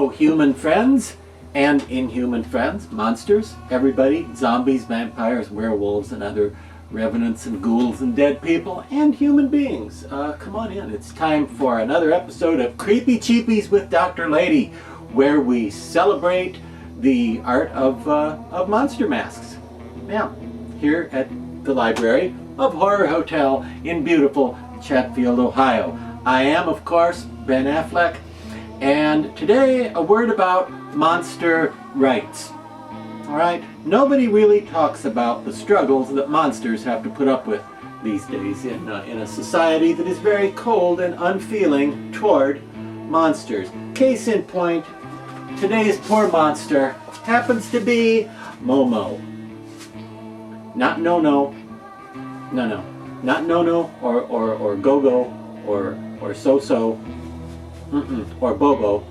Hello, human friends and inhuman friends, monsters, everybody, zombies, vampires, werewolves, and other revenants and ghouls and dead people, and human beings. Come on in. It's time for another episode of Creepy Cheapies with Dr. Lady, where we celebrate the art of monster masks. Now, here at the library of Horror Hotel in beautiful Chatfield, Ohio. I am, of course, Ben Affleck, and today a word about monster rights. Alright, nobody really talks about the struggles that monsters have to put up with these days in a society that is very cold and unfeeling toward monsters. Case in point, today's poor monster happens to be Momo. Not No-No, not No-No or Go-Go or So-So, or Bobo,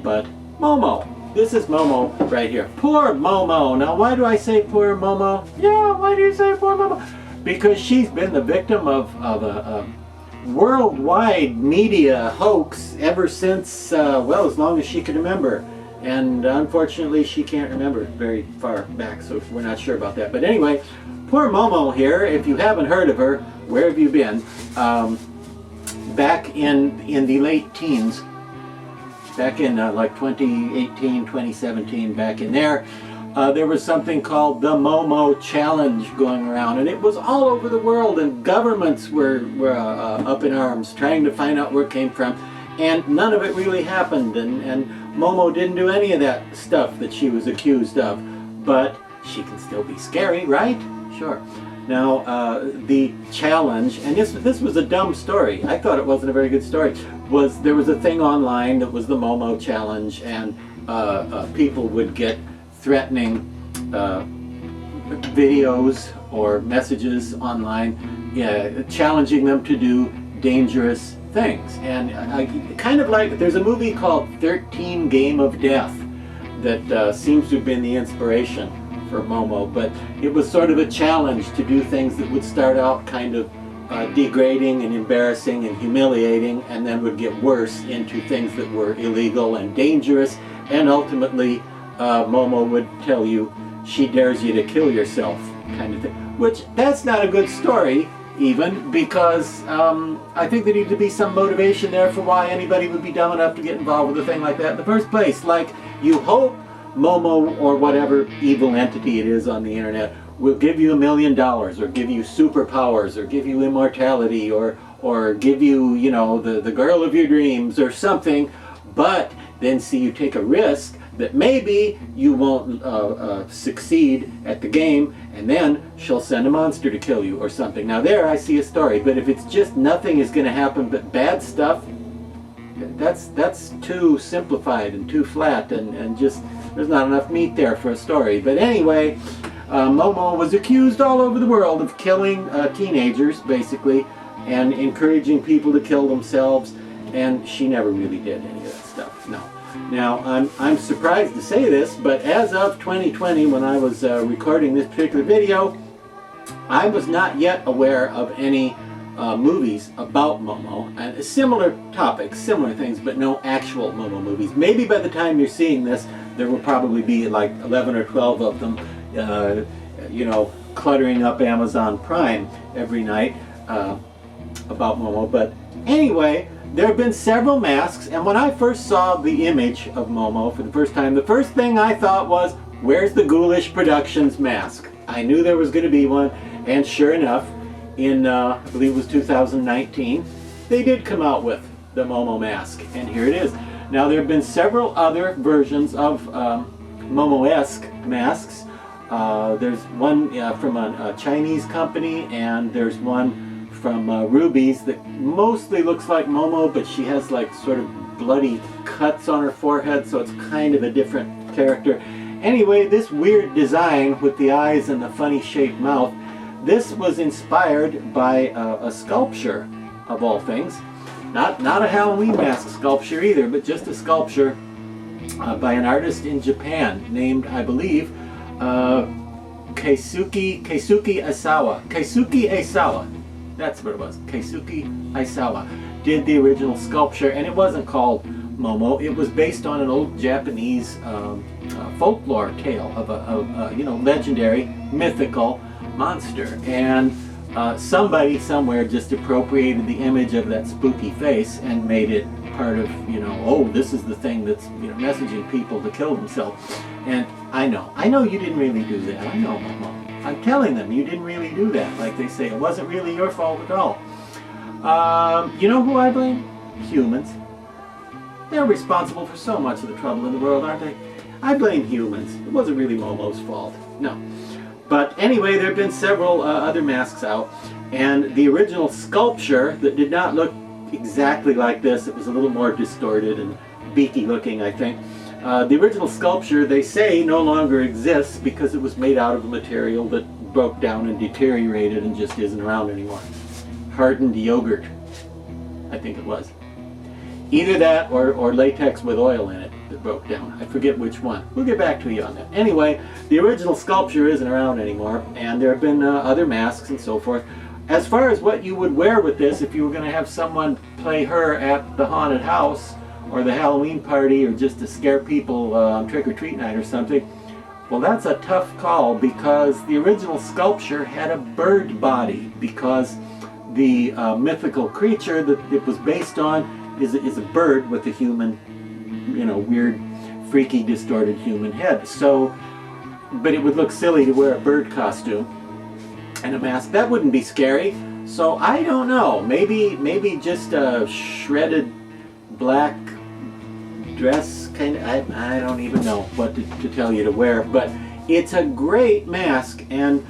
but Momo. This is Momo right here. Poor Momo. Now, why do I say poor Momo? Yeah, why do you say poor Momo? Because she's been the victim of a worldwide media hoax ever since, well, as long as she can remember. And unfortunately, she can't remember very far back, so we're not sure about that. But anyway, poor Momo here. If you haven't heard of her, where have you been? Back in the late teens, back in like 2018, 2017, back in there was something called the MO-MOMO challenge going around, and it was all over the world, and governments were up in arms trying to find out where it came from, and none of it really happened, and Momo didn't do any of that stuff that she was accused of, but she can still be scary, right? Sure. Now, the challenge, and this was a dumb story. I thought it wasn't a very good story. There was a thing online that was the Momo challenge, and people would get threatening videos or messages online challenging them to do dangerous things. And I kind of like, there's a movie called 13 Game of Death that seems to have been the inspiration for Momo, but it was sort of a challenge to do things that would start out kind of degrading and embarrassing and humiliating, and then would get worse into things that were illegal and dangerous, and ultimately Momo would tell you she dares you to kill yourself, kind of thing. Which, that's not a good story even, because I think there needs to be some motivation there for why anybody would be dumb enough to get involved with a thing like that in the first place. Like, you hope Momo or whatever evil entity it is on the internet will give you $1 million, or give you superpowers, or give you immortality, or give you, you know, the girl of your dreams or something, but then see you take a risk that maybe you won't succeed at the game, and then she'll send a monster to kill you or something. Now there I see a story, but if it's just nothing is going to happen but bad stuff, that's too simplified and too flat, and just there's not enough meat there for a story. But anyway, Momo was accused all over the world of killing teenagers, basically, and encouraging people to kill themselves, and she never really did any of that stuff. No. Now, I'm surprised to say this, but as of 2020, when I was recording this particular video, I was not yet aware of any movies about Momo, and similar topics, similar things, but no actual Momo movies. Maybe by the time you're seeing this, there will probably be like 11 or 12 of them, you know, cluttering up Amazon Prime every night about Momo. But anyway, there have been several masks, and when I first saw the image of Momo for the first time, the first thing I thought was, where's the Ghoulish Productions mask? I knew there was going to be one, and sure enough, in, I believe it was 2019, they did come out with the Momo mask, and here it is. Now, there have been several other versions of Momo-esque masks. There's one from a Chinese company, and there's one from Ruby's that mostly looks like Momo, but she has like sort of bloody cuts on her forehead, so it's kind of a different character. Anyway, this weird design with the eyes and the funny shaped mouth, this was inspired by a sculpture, of all things. Not a Halloween mask sculpture either, but just a sculpture by an artist in Japan named, I believe, Keisuke Aisawa. Keisuke Aisawa. That's what it was. Keisuke Aisawa did the original sculpture, and it wasn't called MO-MOMO. It was based on an old Japanese folklore tale of a you know, legendary, mythical monster. And somebody somewhere just appropriated the image of that spooky face and made it part of, you know, oh, this is the thing that's, you know, messaging people to kill themselves. And I know you didn't really do that. I know, Momo. I'm telling them you didn't really do that. Like they say, it wasn't really your fault at all. You know who I blame? Humans. They're responsible for so much of the trouble in the world, aren't they? I blame humans. It wasn't really Momo's fault. No. But anyway, there have been several other masks out, and the original sculpture that did not look exactly like this, it was a little more distorted and beaky looking, I think. The original sculpture, they say, no longer exists because it was made out of a material that broke down and deteriorated and just isn't around anymore. Hardened yogurt, I think it was. Either that or latex with oil in it that broke down. I forget which one. We'll get back to you on that. Anyway, the original sculpture isn't around anymore, and there have been other masks and so forth. As far as what you would wear with this, if you were going to have someone play her at the haunted house or the Halloween party, or just to scare people on trick-or-treat night or something, well, that's a tough call, because the original sculpture had a bird body, because the mythical creature that it was based on is a bird with a human, you know, weird, freaky, distorted human head. So, but it would look silly to wear a bird costume and a mask. That wouldn't be scary. So I don't know. Maybe just a shredded black dress kind of. I don't even know what to tell you to wear. But it's a great mask, and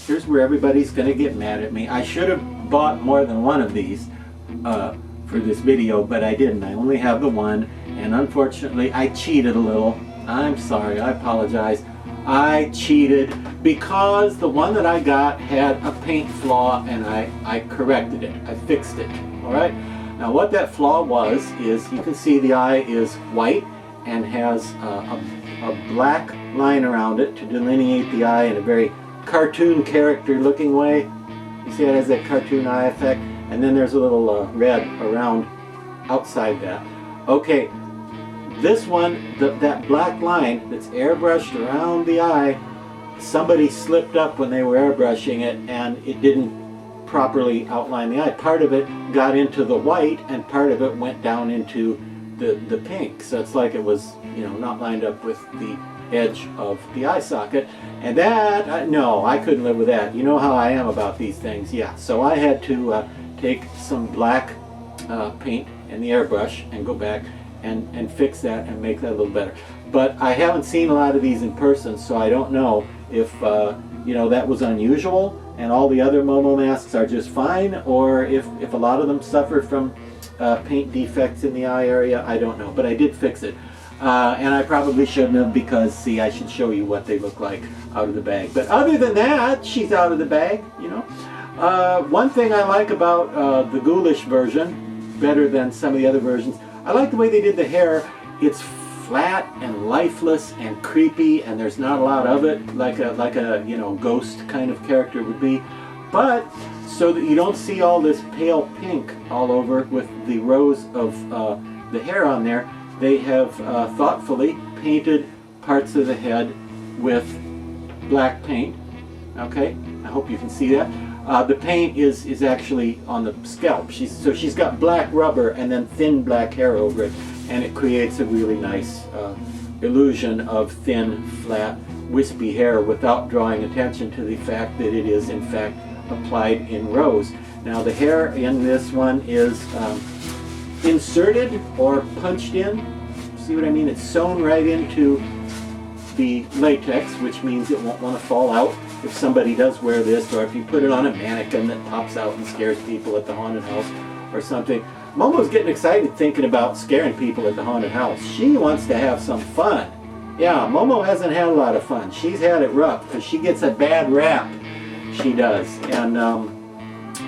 here's where everybody's gonna get mad at me. I should have bought more than one of these for this video, but I didn't. I only have the one, and unfortunately I cheated a little. I'm sorry, I apologize. I cheated because the one that I got had a paint flaw, and I corrected it. I fixed it. Alright? Now what that flaw was is, you can see the eye is white and has a black line around it to delineate the eye in a very cartoon character looking way. You see it has that cartoon eye effect, and then there's a little red around outside that. Okay, this one, that black line that's airbrushed around the eye, somebody slipped up when they were airbrushing it, and it didn't properly outline the eye. Part of it got into the white, and part of it went down into the pink. So it's like it was, you know, not lined up with the edge of the eye socket. And that, no, I couldn't live with that. You know how I am about these things. Yeah, so I had to take some black paint and the airbrush and go back and fix that and make that a little better. But I haven't seen a lot of these in person, so I don't know if you know, that was unusual and all the other Momo masks are just fine, or if a lot of them suffer from paint defects in the eye area. I don't know, but I did fix it. And I probably shouldn't have, because, see, I should show you what they look like out of the bag. But other than that, she's out of the bag, you know. One thing I like about the ghoulish version, better than some of the other versions, I like the way they did the hair. It's flat and lifeless and creepy, and there's not a lot of it, like a you know, ghost kind of character would be. But so that you don't see all this pale pink all over with the rows of the hair on there, they have thoughtfully painted parts of the head with black paint. Okay, I hope you can see that. The paint is actually on the scalp. She's got black rubber and then thin black hair over it, and it creates a really nice illusion of thin, flat, wispy hair without drawing attention to the fact that it is in fact applied in rows. Now the hair in this one is inserted or punched in. See what I mean? It's sewn right into the latex, which means it won't want to fall out if somebody does wear this, or if you put it on a mannequin that pops out and scares people at the haunted house or something. Momo's getting excited thinking about scaring people at the haunted house. She wants to have some fun. Yeah, Momo hasn't had a lot of fun. She's had it rough because she gets a bad rap. She does. And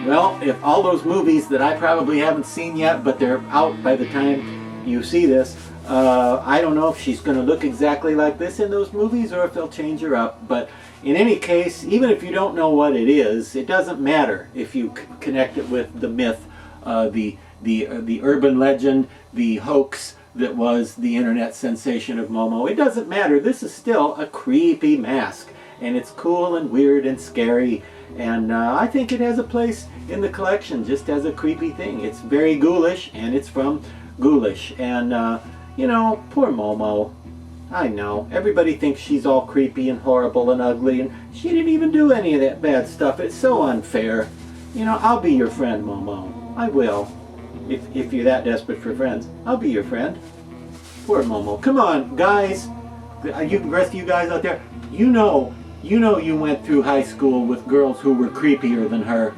well, if all those movies that I probably haven't seen yet, but they're out by the time you see this, I don't know if she's going to look exactly like this in those movies or if they'll change her up. But in any case, even if you don't know what it is, it doesn't matter if you connect it with the myth, the the urban legend, the hoax that was the internet sensation of Momo. It doesn't matter. This is still a creepy mask, and it's cool and weird and scary, and I think it has a place in the collection just as a creepy thing. It's very ghoulish, and it's from Ghoulish, and you know, poor Momo. I know, everybody thinks she's all creepy and horrible and ugly, and she didn't even do any of that bad stuff. It's so unfair. You know, I'll be your friend, Momo. I will. If you're that desperate for friends, I'll be your friend. Poor Momo. Come on, guys. The rest of you guys out there, you know you went through high school with girls who were creepier than her.